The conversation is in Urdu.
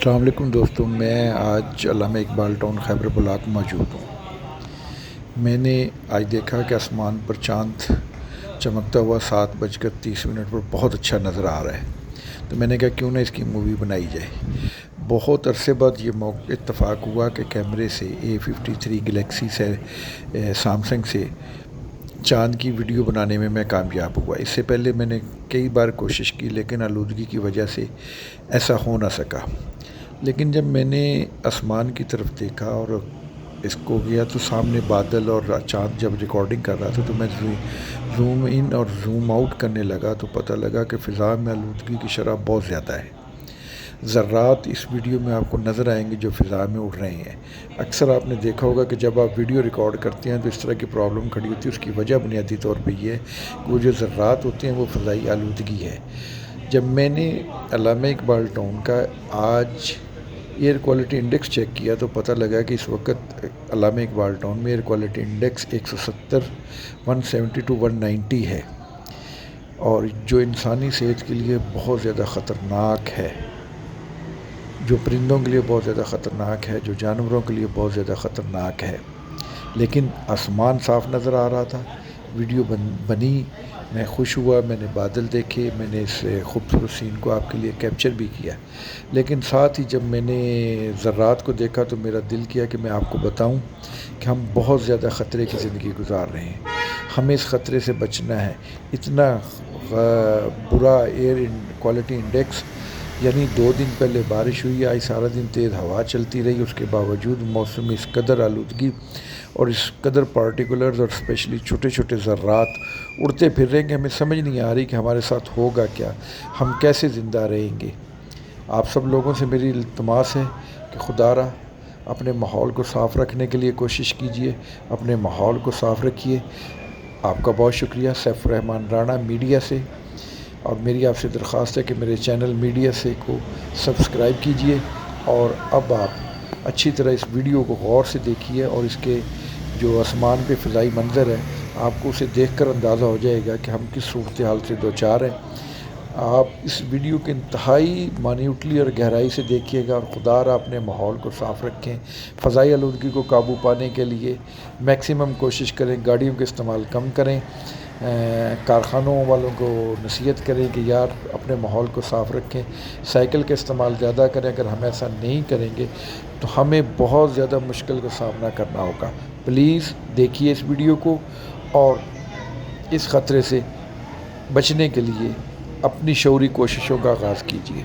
السلام علیکم دوستوں، میں آج علامہ اقبال ٹاؤن خیبر بلاک موجود ہوں۔ میں نے آج دیکھا کہ آسمان پر چاند چمکتا ہوا 7:30 پر بہت اچھا نظر آ رہا ہے، تو میں نے کہا کیوں نہ اس کی مووی بنائی جائے۔ بہت عرصے بعد یہ اتفاق ہوا کہ کیمرے سے A53 گلیکسی سے سامسنگ سے چاند کی ویڈیو بنانے میں کامیاب ہوا۔ اس سے پہلے میں نے کئی بار کوشش کی لیکن آلودگی کی وجہ سے ایسا ہو نہ سکا۔ لیکن جب میں نے آسمان کی طرف دیکھا اور اس کو گیا تو سامنے بادل اور چاند جب ریکارڈنگ کر رہا تھا تو میں زوم ان اور زوم آؤٹ کرنے لگا تو پتہ لگا کہ فضا میں آلودگی کی شرح بہت زیادہ ہے۔ ذرات اس ویڈیو میں آپ کو نظر آئیں گے جو فضا میں اڑ رہے ہیں۔ اکثر آپ نے دیکھا ہوگا کہ جب آپ ویڈیو ریکارڈ کرتے ہیں تو اس طرح کی پرابلم کھڑی ہوتی ہے۔ اس کی وجہ بنیادی طور پہ یہ ہے کہ وہ جو ذرات ہوتے ہیں وہ فضائی آلودگی ہے۔ جب میں نے علامہ اقبال ٹاؤن کا آج ایئر کوالٹی انڈیکس چیک کیا تو پتہ لگا کہ اس وقت علامہ اقبال ٹاؤن میں ایئر کوالٹی انڈیکس 170 170 to 190 ہے، اور جو انسانی صحت کے لیے بہت زیادہ خطرناک ہے، جو پرندوں کے لیے بہت زیادہ خطرناک ہے، جو جانوروں کے لیے بہت زیادہ خطرناک ہے۔ لیکن آسمان صاف نظر آ رہا تھا، ویڈیو بنی، میں خوش ہوا، میں نے بادل دیکھے، میں نے اس خوبصورت سین کو آپ کے لیے کیپچر بھی کیا۔ لیکن ساتھ ہی جب میں نے ذرات کو دیکھا تو میرا دل کیا کہ میں آپ کو بتاؤں کہ ہم بہت زیادہ خطرے کی زندگی گزار رہے ہیں، ہمیں اس خطرے سے بچنا ہے۔ اتنا برا ایئر کوالٹی انڈیکس، یعنی 2 دن پہلے بارش ہوئی، آج سارا دن تیز ہوا چلتی رہی، اس کے باوجود موسم میں اس قدر آلودگی اور اس قدر پارٹیکولرز اور اسپیشلی چھوٹے چھوٹے ذرات اڑتے پھر رہے ہیں کہ ہمیں سمجھ نہیں آ رہی کہ ہمارے ساتھ ہوگا کیا، ہم کیسے زندہ رہیں گے۔ آپ سب لوگوں سے میری التماس ہے کہ خدا را اپنے ماحول کو صاف رکھنے کے لیے کوشش کیجیے، اپنے ماحول کو صاف رکھیے۔ آپ کا بہت شکریہ سیف الرحمان رانا میڈیا سے، اور میری آپ سے درخواست ہے کہ میرے چینل میڈیا سے کو سبسکرائب کیجیے، اور اب آپ اچھی طرح اس ویڈیو کو غور سے دیکھیے، اور اس کے جو آسمان پہ فضائی منظر ہے آپ کو اسے دیکھ کر اندازہ ہو جائے گا کہ ہم کس صورتحال سے دوچار ہیں۔ آپ اس ویڈیو کے انتہائی مانیوٹلی اور گہرائی سے دیکھیے گا، اور خدا را اپنے ماحول کو صاف رکھیں۔ فضائی آلودگی کو قابو پانے کے لیے میکسیمم کوشش کریں، گاڑیوں کا استعمال کم کریں، کارخانوں والوں کو نصیحت کریں کہ یار اپنے ماحول کو صاف رکھیں، سائیکل کا استعمال زیادہ کریں۔ اگر ہم ایسا نہیں کریں گے تو ہمیں بہت زیادہ مشکل کا سامنا کرنا ہوگا۔ پلیز دیکھیے اس ویڈیو کو، اور اس خطرے سے بچنے کے لیے اپنی شعوری کوششوں کا آغاز کیجیے۔